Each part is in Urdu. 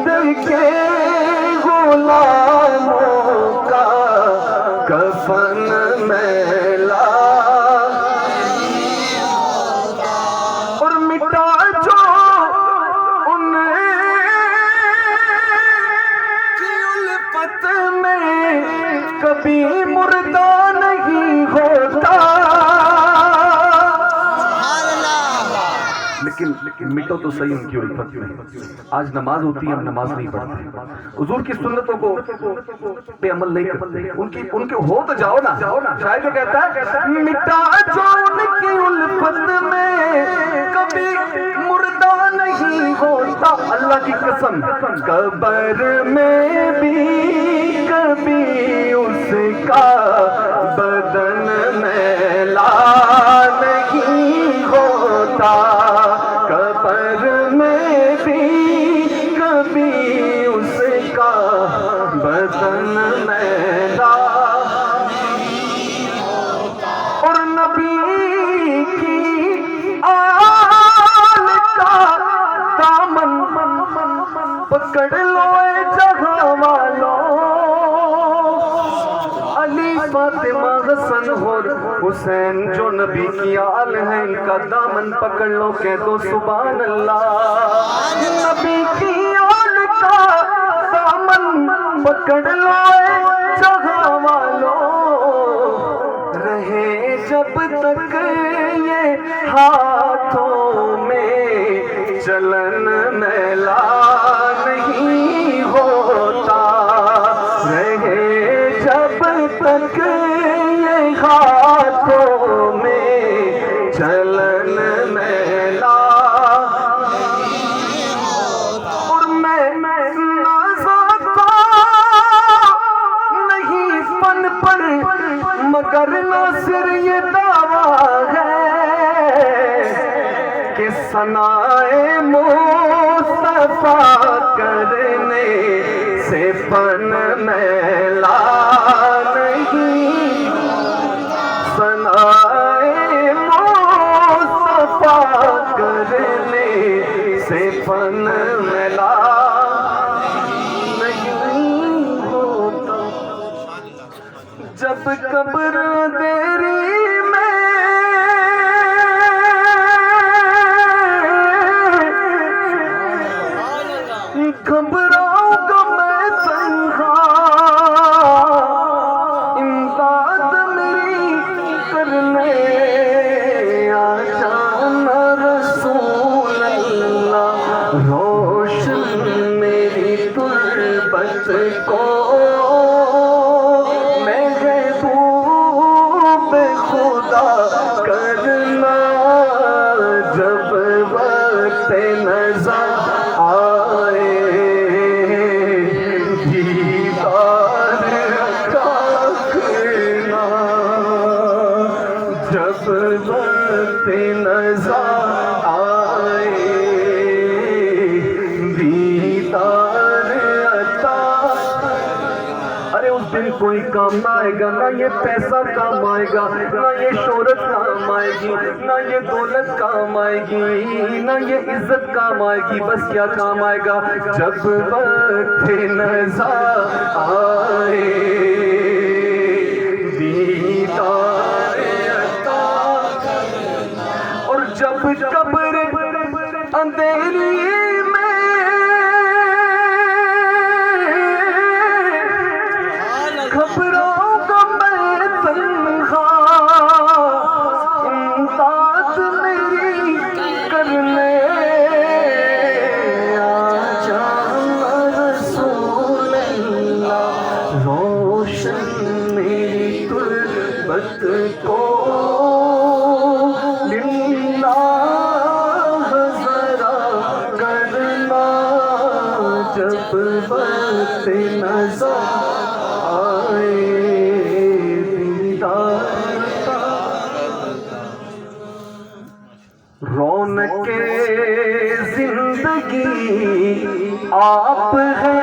کے غلاموں کا کفن میلا اور مٹا جو ان کی الفت میں کبھی مردہ نہیں ہوتا. لیکن مٹو تو صحیح ان کی الفت میں. آج نماز ہوتی ہے ہم نماز نہیں پڑھتے, حضور کی سنتوں کو پہ عمل نہیں کرتے, ان کے ہو تو جاؤ نا. شاید جو کہتا ہے مٹا جو ان کی الفت میں کبھی مردہ نہیں ہوتا. اللہ کی قسم قبر میں بھی کبھی اس کا بدن میلا نہیں ہوتا. قبر میں بھی کبھی اس کا بدن میلا اور نبی کی آل کا دامن پکڑ لو اے جہاں والوں. علی فاطمہ حسن اور حسین جو نبی کی آل ہیں, ان کا دامن پکڑ لو, کہہ دو سبحان اللہ. نبی کی آل کا دامن پکڑ لو اے جہاں والوں. رہے جب تک یہ ہاتھوں میں چلن میلا نہیں ہوتا. رہے جب تک یہ ہاتھوں میں چلن میلا اور میں نازاتا نہیں فن پر مگر ناصر یہ دعویٰ ہے کہ ثنائے مصطفیٰ کرنے سے فن میلا نہیں. ثنائے مصطفیٰ کرنے سے فن میلا نہیں ہوتا. جب قبر دیری میں گھبراؤں گا میں تنہا, امداد میری کرنے آ جانا رسول اللہ. روشن میری تربت کو محبوب خدا کرنا. جب وقت نظر آئے دیدار کا کرنا. جب وقت نظر آئے دیدار عطا. ارے اس دن کوئی کام نہ آئے گا, نہ یہ پیسہ کام آئے گا, نہ یہ شہرت کام آئے گی, نہ یہ دولت کام آئے گی, نہ یہ عزت کام آئے گی. بس کیا کام آئے گا جب وقت نظر آئے دیدار عطا. اور جب قبر اندھیری گھبراؤں گا میں تنہا, امداد میری کرنے آ جانا رسول اللہ. روشن میری تربت کو للہ ذرا کرنا. جب وقت نظر رونق زندگی آپ ہے,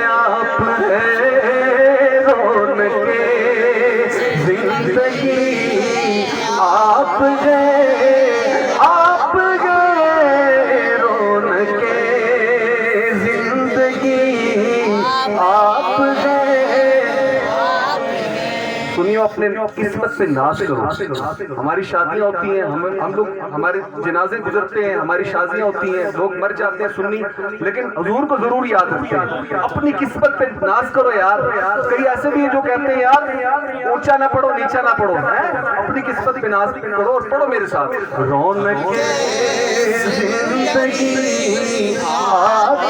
آپ ہے رونق زندگی آپ ہے, آپ ہے رونق زندگی اپنے قسمت پہ ناز کرو. ہماری شادیاں ہوتی ہیں, ہم لوگ ہمارے جنازے گزرتے ہیں, ہماری شادیاں ہوتی ہیں, لوگ مر جاتے ہیں سنی, لیکن حضور کو ضرور یاد رکھتے ہیں. اپنی قسمت پہ ناز کرو یار. کئی ایسے بھی ہیں جو کہتے ہیں یار اونچا نہ پڑھو نیچا نہ پڑھو, اپنی قسمت پہ ناز کرو اور پڑھو میرے ساتھ. رونق زندگی آپ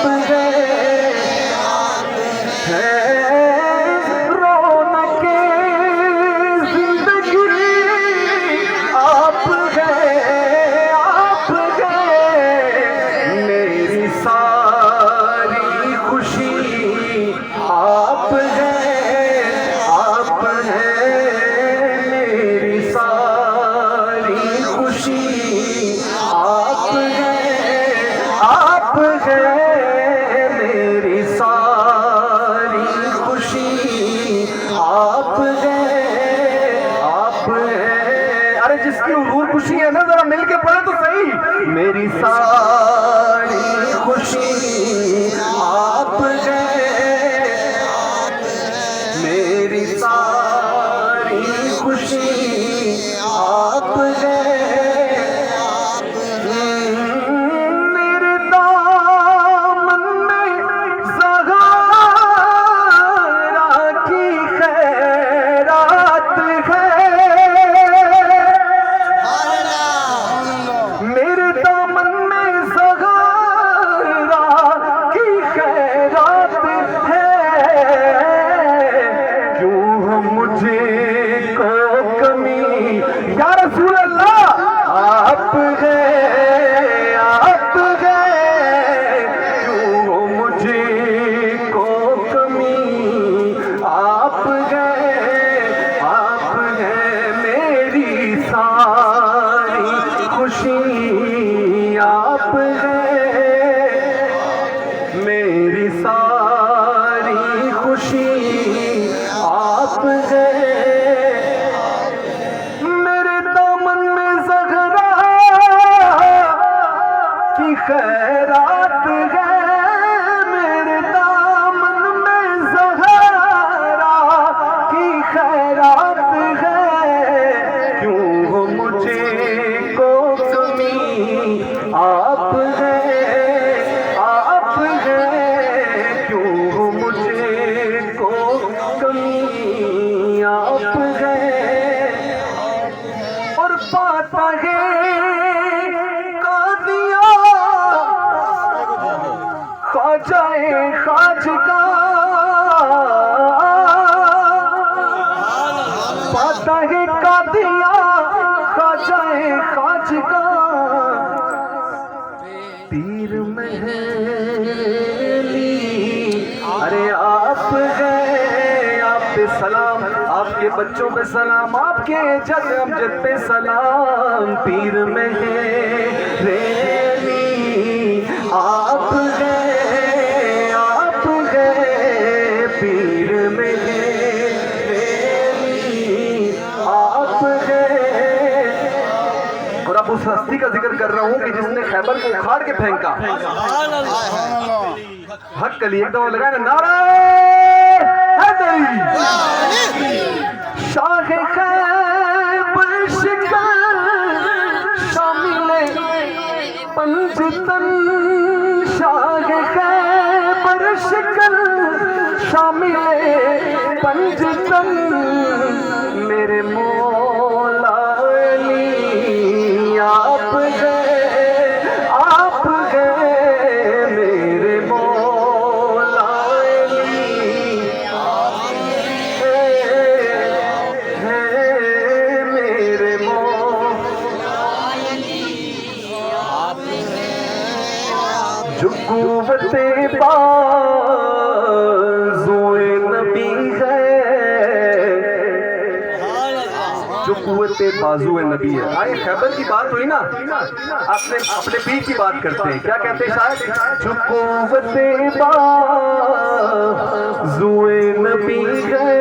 خوشی ہے نا, ذرا مل کے پڑھے تو صحیح. میری ساری خوشی آپ ہیں, میری ساری خوشی آپ ہیں. میرے دامن میں زہرا کی خیرات ہے, رسول اللہ آپ گئے آپ گئے, کیوں مجھے کو کمی آپ گئے آپ گئے. میری ساری خوشی آپ گئے, میری ساری خوشی آپ گئے. خیرات ہے میرے دامن میں زہرا کی خیرات ہے, کیوں مجھے کو کمی آپ ہیں آپ ہیں, کیوں مجھے کو کمی آپ ہیں. اور پاتا ہے خواجہ خواجگاں, پاتا ہے قادیہ خواجہ خواجگاں. پیر محلی ارے آپ گئے, آپ پہ سلام, آپ کے بچوں پہ سلام, آپ کے جد امجد پہ سلام. پیر محلی آپ گئے آپ گئے, پیر محلی آپ گئے. اور اب اس ہستی کا ذکر کر رہا ہوں کہ جس نے خیبر کو اکھاڑ کے پھینکا. حق کے لیے ایک دفعہ لگائے نا نعرہ حیدری. شاہ خیبر شکن شامل پنجتن, شاہ خیبر شکن شامل پنجتن. میرے مولا علی آپ گئے آپ گئے, میرے مولا علی آپ گئے, میرے مولا علی آپ گئے. جو قوت بازوئے نبی ہے, جو قوت بازو نبی ہے. آئے خیبر کی بات ہوئی نا, اپنے پیر کی بات کرتے ہیں. کیا کہتے ہیں شاید؟ جو قوت بازو نبی ہے,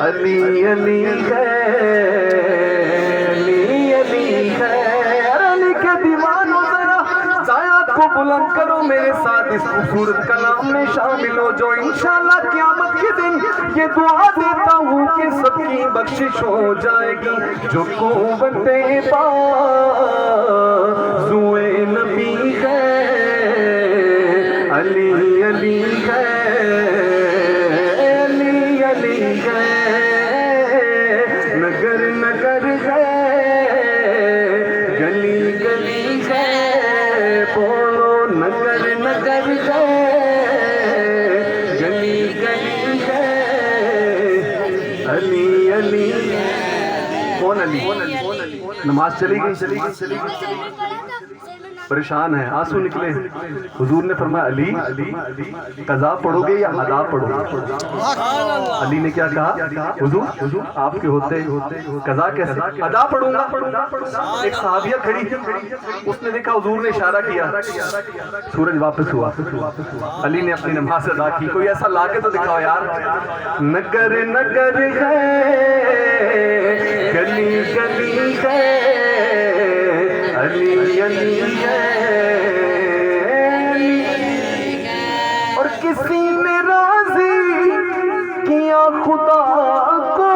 علی علی ہے, علی علی ہے. علی کے دیوانوں ذرا سایہ کو بلند کرو میرے ساتھ اس خوبصورت کلام میں شامل ہو جو انشاءاللہ قیامت کے دن یہ دعا دیتا ہوں کہ سب کی بخشش ہو جائے گی. جو قوت بازوئے نبی ہے علی علی ہے علی علی ہے نگر نگر ہے گلی گلی ہے بولو نگر نگر ہے گلی گلی ہے علی علی. کون علی؟ نماز چلی گئی، پریشان ہے، آنسو نکلے. حضور نے فرمایا علی قضا پڑھو گے یا ادا پڑھو گے؟ علی نے کیا کہا؟ حضور آپ کے ہوتے قضا کیسے؟ ادا پڑھوں گا. ایک صحابیہ کھڑی تھی، اس نے دیکھا حضور نے اشارہ کیا، سورج واپس ہوا، علی نے اپنی نماز ادا کی. کوئی ایسا لا کے تو دکھاؤ یار. نگر نگر ہے گلی گلی ہے علی علی ہے. اور کسی نے راضی کیا خدا کو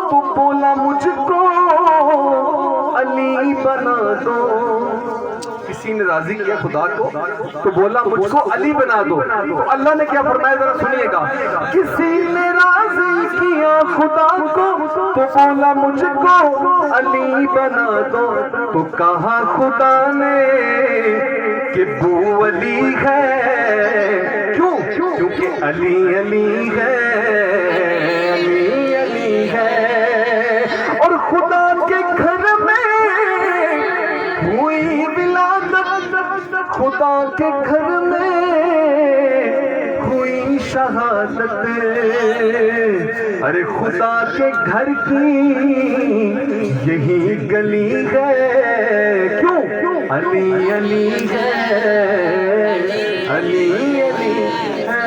تو بولا مجھ کو علی بنا دو. کسی نے راضی کیا خدا کو تو بولا مجھ کو علی بنا دو. تو اللہ نے کیا فرمایا ذرا سنیے گا. کسی نے راضی کیا خدا کو تو بولا مجھ کو علی بنا دو. تو کہا خدا نے کہ وہ علی ہے. کیوں؟ کیونکہ علی علی ہے علی علی ہے. اور خدا کے گھر میں ہوئی ولادت، خدا کے گھر میں ہوئی شہادت. ارے خدا کے گھر کی یہی گلی ہے. کیوں؟ علی علی ہے علی علی ہے.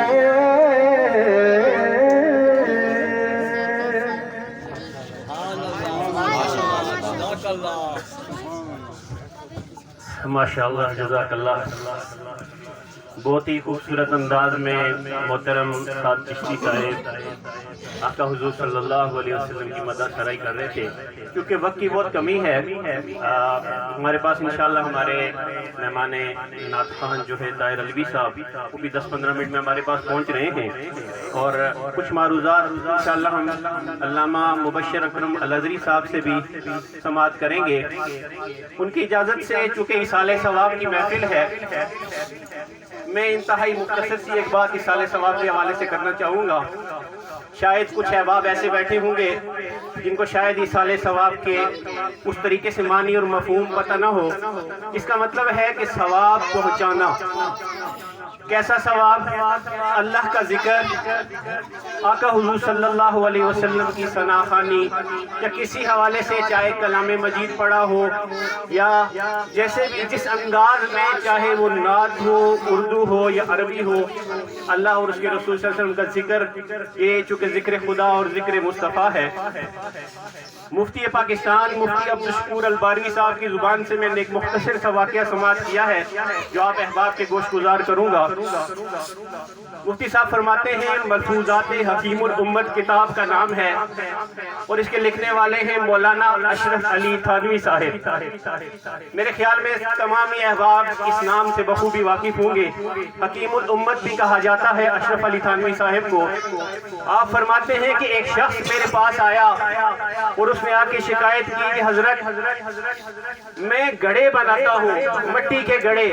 ماشاءاللہ جزاک اللہ. بہت ہی خوبصورت انداز میں محترم سعد چشتی صاحب آقا حضور صلی اللہ علیہ وسلم کی مدح سرائی کر رہے تھے. کیونکہ وقت کی بہت کمی ہے، ہمارے پاس انشاءاللہ ہمارے مہمان نعت خوان جو ہے طاہر علوی صاحب وہ بھی 10-15 منٹ میں ہمارے پاس پہنچ رہے ہیں. اور کچھ معروضات انشاءاللہ ہم علامہ مبشر اکرم الازری صاحب سے بھی سماعت کریں گے. ان کی اجازت سے چونکہ اصالہ ثواب کی محفل ہے، میں انتہائی مختصر سی ایک بات اصالہ ثواب کے حوالے سے کرنا چاہوں گا. شاید کچھ احباب ایسے بیٹھے ہوں گے جن کو شاید اصالہ ثواب کے اس طریقے سے معنی اور مفہوم پتہ نہ ہو. اس کا مطلب ہے کہ ثواب پہنچانا. کیسا ثواب؟ اللہ کا ذکر، آقا حضور صلی اللہ علیہ وسلم کی ثنا خوانی، یا کسی حوالے سے چاہے کلام مجید پڑھا ہو یا جیسے بھی جس انداز میں چاہے وہ نعت ہو، اردو ہو یا عربی ہو، اللہ اور اس کے رسول صلی اللہ علیہ وسلم کا ذکر. یہ چونکہ ذکر خدا اور ذکر مصطفیٰ ہے. مفتی پاکستان مفتی عبدالشکور الباروی صاحب کی زبان سے میں نے ایک مختصر سا واقعہ سماعت کیا ہے جو آپ احباب کے گوش گزار کروں گا. مفتی صاحب فرماتے ہیں ملفوظات حکیم الامت کتاب کا نام ہے اور اس کے لکھنے والے ہیں مولانا اشرف علی تھانوی صاحب. میرے خیال میں تمام احباب اس نام سے بخوبی واقف ہوں گے. حکیم الامت بھی کہا جاتا ہے اشرف علی تھانوی صاحب کو. آپ فرماتے ہیں کہ ایک شخص میرے پاس آیا اور اس نے آ کے شکایت کی کہ حضرت میں گڑھے بناتا ہوں، مٹی کے گڑھے،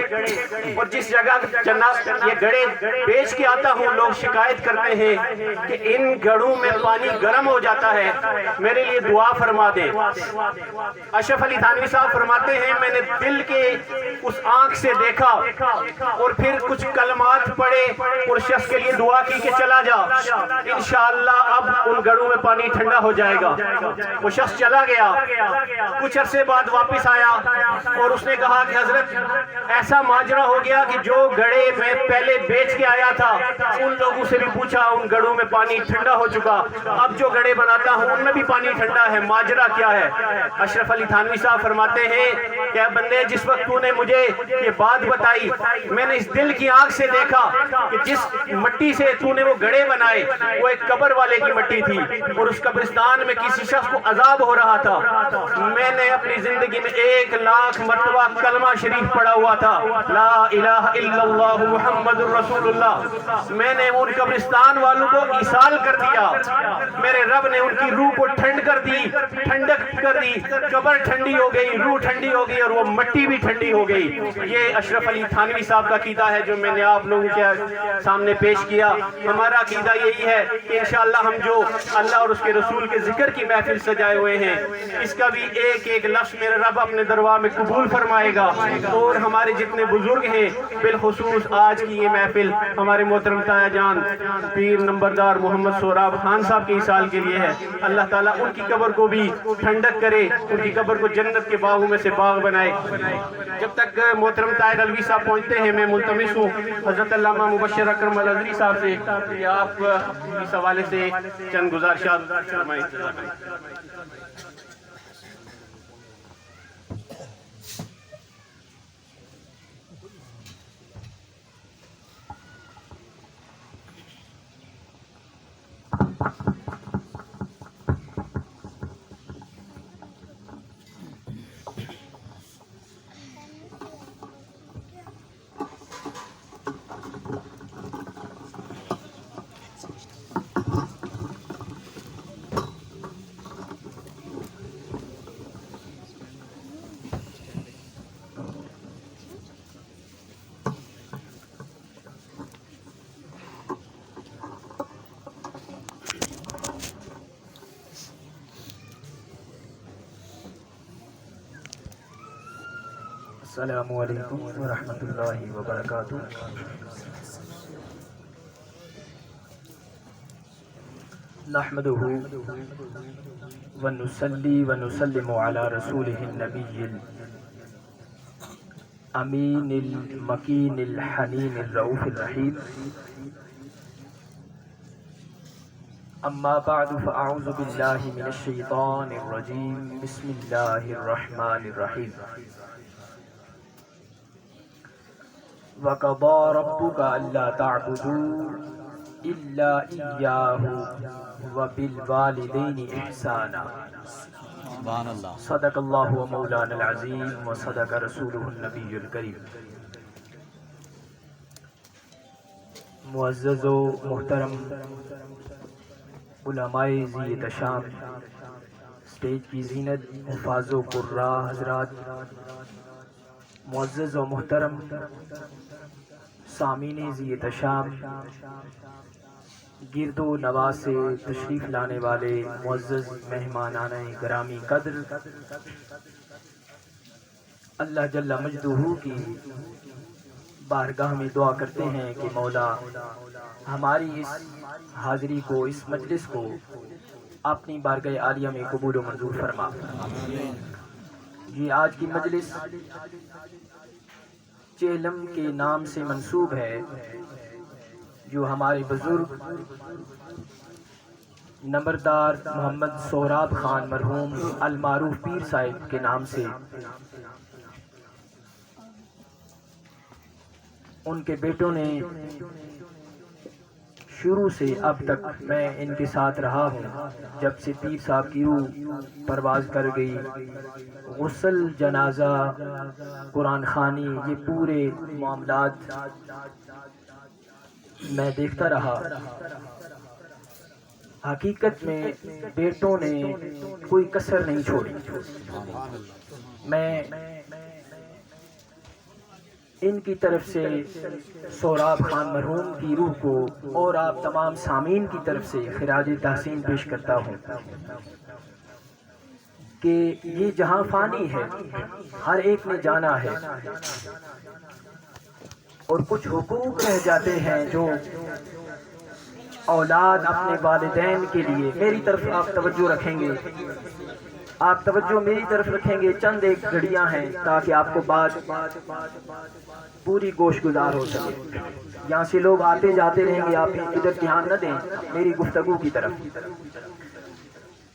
اور جس جگہ جناب یہ گڑھے بیچ کے آتا ہوں لوگ شکایت کرتے ہیں کہ ان گڑھوں میں پانی گرم ہو جاتا ہے، میرے لیے دعا فرما دیں. اشرف علی تھانوی صاحب فرماتے ہیں میں نے دل کے اس آنکھ سے دیکھا اور پھر کچھ کلمات پڑھے اور شخص کے لیے دعا کی کہ چلا جا، انشاءاللہ اب ان گڑھوں میں پانی ٹھنڈا ہو جائے گا. وہ شخص چلا گیا، کچھ عرصے بعد واپس آیا اور اس نے کہا کہ حضرت ایسا ماجرا ہو گیا کہ جو گڑھے میں پہلے بیچ کے آیا تھا ان لوگوں سے بھی پوچھا، ان گڑھوں میں پانی ٹھنڈا ہو چکا، اب جو گڑھے بناتا ہوں ان میں بھی پانی ٹھنڈا ہے، ماجرا کیا ہے؟ اشرف علی تھانوی صاحب فرماتے ہیں کہ اے بندے جس وقت تو نے مجھے یہ بات بتائی میں نے اس دل کی آنکھ سے دیکھا کہ جس مٹی سے تو نے وہ گڑھے بنائے وہ ایک قبر والے کی مٹی تھی اور اس قبرستان میں کسی شخص کو عذاب ہو رہا تھا. میں نے اپنی زندگی میں 1,00,000 مرتبہ کلمہ شریف پڑھا ہوا تھا, لا الہ الا اللہ محمد الرسول اللہ. میں نے ان قبرستان والوں کو ایصال کر دیا, میرے رب نے ان کی روح کو ٹھنڈ کر دی, ٹھنڈک کر دی, قبر ٹھنڈی ہو گئی, روح ٹھنڈی ہو گئی اور وہ مٹی بھی ٹھنڈی ہو گئی. یہ اشرف علی تھانوی صاحب کا عقیدہ ہے جو میں نے آپ لوگوں کے سامنے پیش کیا. ہمارا عقیدہ یہی ہے کہ انشاءاللہ ہم جو اللہ اور اس کے رسول کے ذکر کی محفل سجائے ہوئے ہیں اس کا بھی ایک ایک لفظ میرے رب اپنے دربار میں قبول فرمائے گا. اور ہمارے جتنے بزرگ ہیں بالخصوص آج کی یہ محفل ہمارے محترم تایا جان پیر نمبردار محمد سہراب خان صاحب کے ایصال کے لیے ہے. اللہ تعالیٰ ان کی قبر کو بھی ٹھنڈک کرے, ان کی قبر کو جنت کے باغوں میں سے باغ بنائے. جب تک محترم طاہر الوی صاحب پہنچتے ہیں میں ملتمس ہوں حضرت علامہ مبشر اکرم الازہری صاحب سے کہ آپ اس حوالے سے چند گزارشات فرمائیں. السلام علیکم ورحمۃ اللہ وبرکاتہ. نحمده ونصلی ونسلم علی رسولہ النبی الامین المکین الحنین الرؤوف الرحیم. اما بعد فاعوذ باللہ من الشیطان الرجیم. بسم اللہ الرحمن الرحیم. وَقَضَى رَبُّكَ أَلَّا تَعْبُدُوا إِلَّا إِيَّاهُ وَبِالْوَالِدَيْنِ إِحْسَانًا. صدق اللہ مولانا العظیم وصدق رسولہ النبی الکریم. معزز و محترم علماء ذی احتشام, اسٹیج کی زینت, حفاظ و قراء حضرات, معزز و محترم سامعین ذی احتشام, گرد و نواز سے تشریف لانے والے معزز مہمانان گرامی قدر, اللہ جل مجدہ کی بارگاہ میں دعا کرتے ہیں کہ مولا ہماری اس حاضری کو, اس مجلس کو اپنی بارگاہ عالیہ میں قبول و منظور فرما. یہ آج کی مجلس چہلم کے نام سے منسوب ہے جو ہمارے بزرگ نمبردار محمد سہراب خان مرحوم المعروف پیر صاحب کے نام سے ان کے بیٹوں نے شروع سے اب تک میں ان کے ساتھ رہا ہوں. جب سے پیر صاحب کی روح پرواز کر گئی, غسل, جنازہ, قرآن خوانی, یہ پورے معاملات میں دیکھتا رہا. حقیقت میں بیٹوں نے کوئی کسر نہیں چھوڑی. میں ان کی طرف سے سہراب خان مرحوم کی روح کو اور آپ تمام سامعین کی طرف سے خراج تحسین پیش کرتا ہوں کہ یہ جہاں فانی ہے, ہر ایک نے جانا ہے اور کچھ حقوق رہ جاتے ہیں جو اولاد اپنے والدین کے لیے. میری طرف آپ توجہ رکھیں گے, آپ توجہ میری طرف رکھیں گے. چند ایک گھڑیاں ہیں تاکہ آپ کو بات پوری گوش گزار ہو سکے. یہاں سے لوگ آتے جاتے رہیں گے, آپ ادھر دھیان نہ دیں میری گفتگو کی طرف.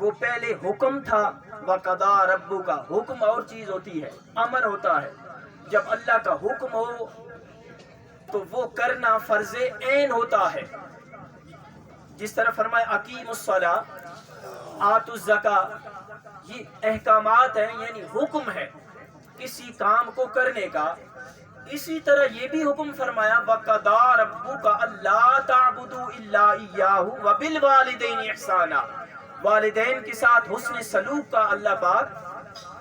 وہ پہلے حکم تھا، وَقَضَى رَبُّكَ، حکم اور چیز ہوتی ہے، امر ہوتا ہے. جب اللہ کا حکم ہو تو وہ کرنا فرض عین ہوتا ہے. جس طرح فرمائے اقیموا الصلاۃ آتوا الزکاۃ، یہ احکامات ہیں، یعنی حکم ہے کسی کام کو کرنے کا. اسی طرح یہ بھی حکم فرمایا وَقَضَى رَبُّكَ أَلَّا تَعْبُدُوا إِلَّا إِيَّاهُ وَبِالْوَالِدَيْنِ إِحْسَانًا، والدین کے ساتھ حسن سلوک کا اللہ پاک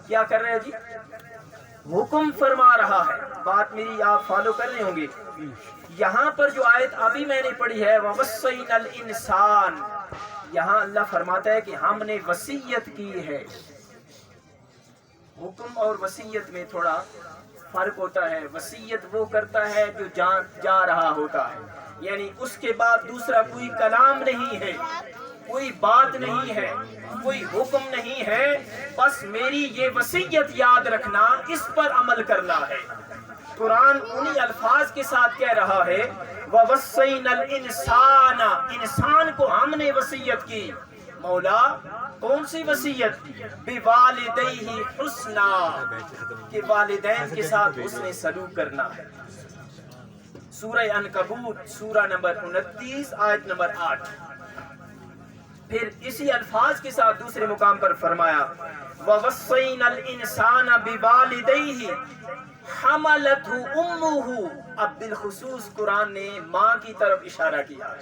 کیا کر رہے ہیں جی؟ حکم فرما رہا ہے. بات میری آپ فالو کر رہے ہوں گے. یہاں پر جو آیت ابھی میں نے پڑھی ہے وَوَصَّيْنَا الْإِنسَانَ، یہاں اللہ فرماتا ہے کہ ہم نے وصیت کی ہے. حکم اور وصیت میں تھوڑا فرق ہوتا ہے. وصیت وہ کرتا ہے جو جا رہا ہوتا ہے، یعنی اس کے بعد دوسرا کوئی کلام نہیں ہے، کوئی بات نہیں ہے، کوئی حکم نہیں ہے، بس میری یہ وصیت یاد رکھنا، اس پر عمل کرنا ہے. قرآن انہی الفاظ کے ساتھ کہہ رہا ہے وَوَصَّيْنَا الْإِنسَانَ، انسان کو ہم نے وصیت کی. مولا کون سی وصیت؟ بِوَالِدَيْهِ حُسْنًا، کہ والدین کے ساتھ حسن سلوک کرنا ہے. سورہ عنکبوت سورہ نمبر 29 آیت نمبر 8. پھر اسی الفاظ کے ساتھ دوسرے مقام پر فرمایا وَوَصَّيْنَا الْإِنسَانَ بِوَالِدَيْهِ حَمَلَتْهُ أُمُّهُ. اب بالخصوص قرآن نے ماں کی طرف اشارہ کیا ہے.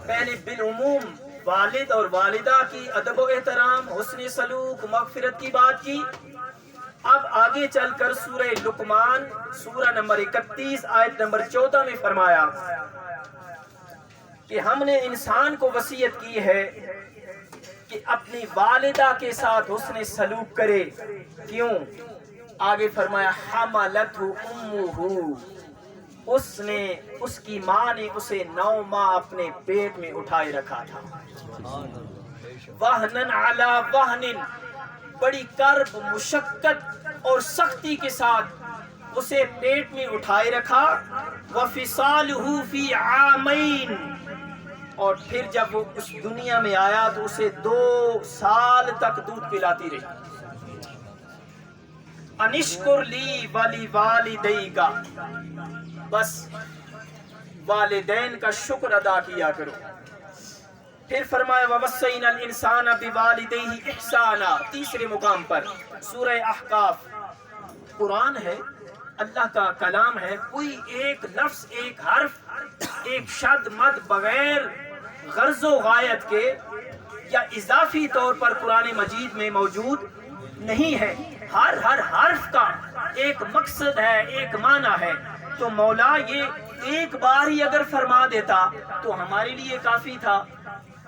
پہلے بالعموم والد اور والدہ کی ادب و احترام، حسن سلوک، مغفرت کی بات کی. اب آگے چل کر سورہ لقمان سورہ نمبر 31 آیت نمبر 14 میں فرمایا کہ ہم نے انسان کو وصیت کی ہے کہ اپنی والدہ کے ساتھ حسن سلوک کرے. کیوں؟ آگے فرمایا حملتہ امہ، اس کی ماں نے اسے 9 ماہ اپنے پیٹ میں اٹھائے رکھا تھا. وہنن علی وہنن، بڑی کرب، مشقت اور سختی کے ساتھ اسے پیٹ میں اٹھائے رکھا. وفصالہ فی عامین، اور پھر جب وہ اس دنیا میں آیا تو اسے 2 سال تک دودھ پلاتی رہی. انشکر لی ولی والدیک، بس والدین کا شکر ادا کیا کرو. پھر فرمایا وَوَصَّيْنَا الْإِنسَانَ بِوَالِدَيْهِ إِحْسَانًا، تیسرے مقام پر سورہ احقاف. قرآن ہے، اللہ کا کلام ہے، کوئی ایک لفظ، ایک حرف، ایک شد مد بغیر غرض و غایت کے یا اضافی طور پر قرآن مجید میں موجود نہیں ہے. ہر حرف کا ایک مقصد ہے، ایک معنی ہے. تو مولا یہ ایک بار ہی اگر فرما دیتا تو ہمارے لیے کافی تھا.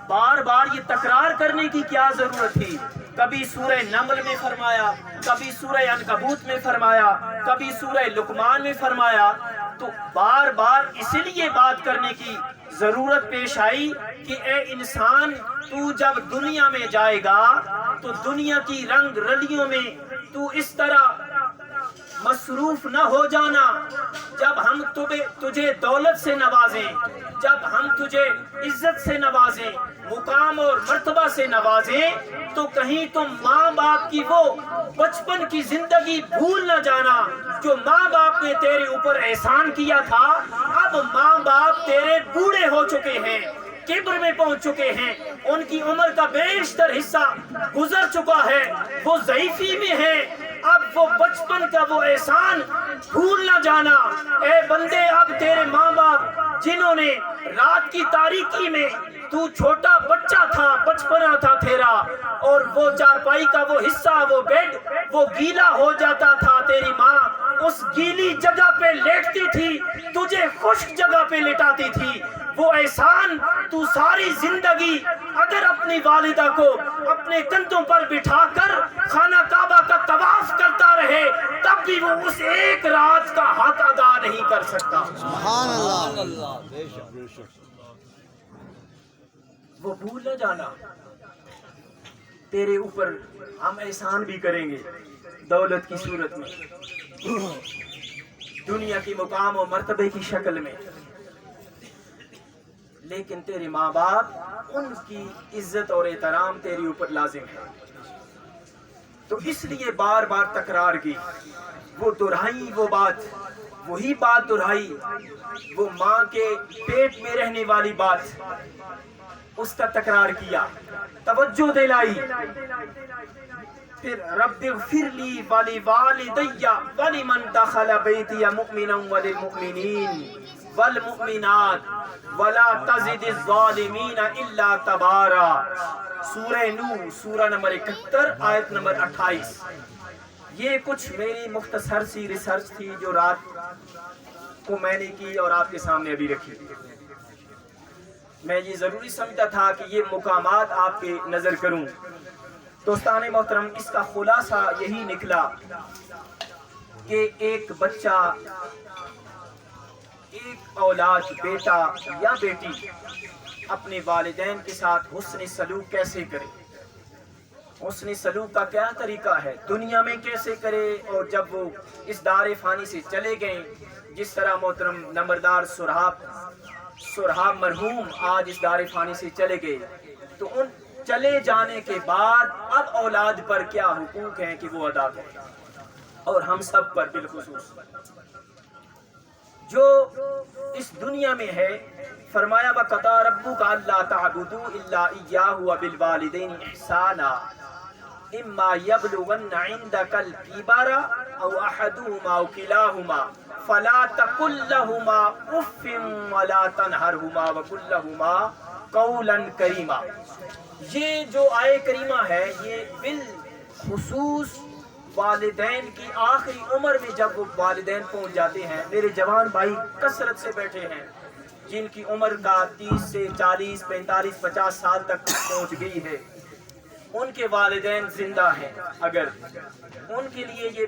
بار بار یہ تکرار کرنے کی کیا ضرورت تھی؟ کبھی سورہ نمل میں فرمایا، کبھی سورہ عنکبوت میں فرمایا، کبھی سورہ لقمان میں فرمایا. تو بار بار اس لیے بات کرنے کی ضرورت پیش آئی کہ اے انسان، تو جب دنیا میں جائے گا تو دنیا کی رنگ رلیوں میں تو اس طرح مصروف نہ ہو جانا. جب ہم تجھے دولت سے نوازیں، جب ہم تجھے عزت سے نوازیں، مقام اور مرتبہ سے نوازیں، تو کہیں تم ماں باپ کی وہ بچپن کی زندگی بھول نہ جانا جو ماں باپ نے تیرے اوپر احسان کیا تھا. اب ماں باپ تیرے بوڑھے ہو چکے ہیں، کبر میں پہنچ چکے ہیں، ان کی عمر کا بیشتر حصہ گزر چکا ہے، وہ ضعیفی میں ہے. اب وہ بچپن کا وہ احسان بھول نہ جانا. اے بندے، اب تیرے ماں باپ جنہوں نے رات کی تاریکی میں، تو چھوٹا بچہ تھا، بچپنا تھا تیرا، اور وہ چارپائی کا وہ حصہ، وہ بیڈ، وہ گیلا ہو جاتا تھا، تیری ماں اس گیلی جگہ پہ لیٹتی تھی، تجھے خشک جگہ پہ لٹاتی تھی. وہ احسان تو ساری زندگی اگر اپنی والدہ کو اپنے کندھوں پر بٹھا کر خانہ کعبہ کا طواف کرتا رہے، تب بھی وہ اس ایک رات کا حق ادا نہیں کر سکتا. سبحان اللہ، بے شک بے شک. وہ بھول نہ جانا، تیرے اوپر ہم احسان بھی کریں گے دولت کی صورت میں، دنیا کی مقام و مرتبے کی شکل میں، لیکن تیرے ماں باپ ان کی عزت اور احترام تیرے اوپر لازم ہے. تو اس لیے بار بار تکرار کی، وہ دہرائی وہ بات، وہی بات دہرائی، وہ ماں کے پیٹ میں رہنے والی بات، اس کا تکرار کیا، توجہ دلائی. پھر رب اغفر لی ولوالدی ولمن دخل بیتی مؤمنا وللمؤمنین والمؤمنات ولا تزد الظالمین الا تبارا. سورہ نوح سورہ نمبر 71 آیت نمبر 28. یہ کچھ میری مختصر سی ریسرچ تھی جو رات کو میں نے کی اور آپ کے سامنے ابھی رکھی. میں یہ ضروری سمجھتا تھا کہ یہ مقامات آپ کے نظر کروں. دوستان محترم، اس کا خلاصہ یہی نکلا کہ ایک بچہ، ایک اولاد، بیٹا یا بیٹی اپنے والدین کے ساتھ حسن سلوک کیسے کرے، حسن سلوک کا کیا طریقہ ہے، دنیا میں کیسے کرے، اور جب وہ اس دار فانی سے چلے گئے، جس طرح محترم نمبردار سرحاب مرحوم آج اس دار فانی سے چلے گئے، تو ان چلے جانے کے بعد اب اولاد پر کیا حقوق ہیں کہ وہ ادا کریں، اور ہم سب پر بالخصوص. جو اس دنیا میں ہے، فرمایا وَقَضَىٰ رَبُّكَ أَلَّا تَعْبُدُوا إِلَّا إِيَّاهُ وَبِالْوَالِدَيْنِ إِحْسَانًا إِمَّا يَبْلُغَنَّ عِندَكَ الْكِبَرَ أَوْ أَحَدُهُمَا أَوْ كِلَاهُمَا فَلَا تَقُل لَّهُمَا أُفٍّ وَلَا تَنْهَرْهُمَا وَقُل لَّهُمَا قَوْلًا كَرِيمًا. یہ جو آیے کریمہ ہے، یہ بالخصوص والدین کی آخری عمر میں جب وہ والدین پہنچ جاتے ہیں. میرے جوان بھائی کثرت سے بیٹھے ہیں جن کی عمر کا 30 سے 40 45 50 سال تک پہنچ گئی ہے، ان کے والدین زندہ ہیں، اگر ان کے لیے یہ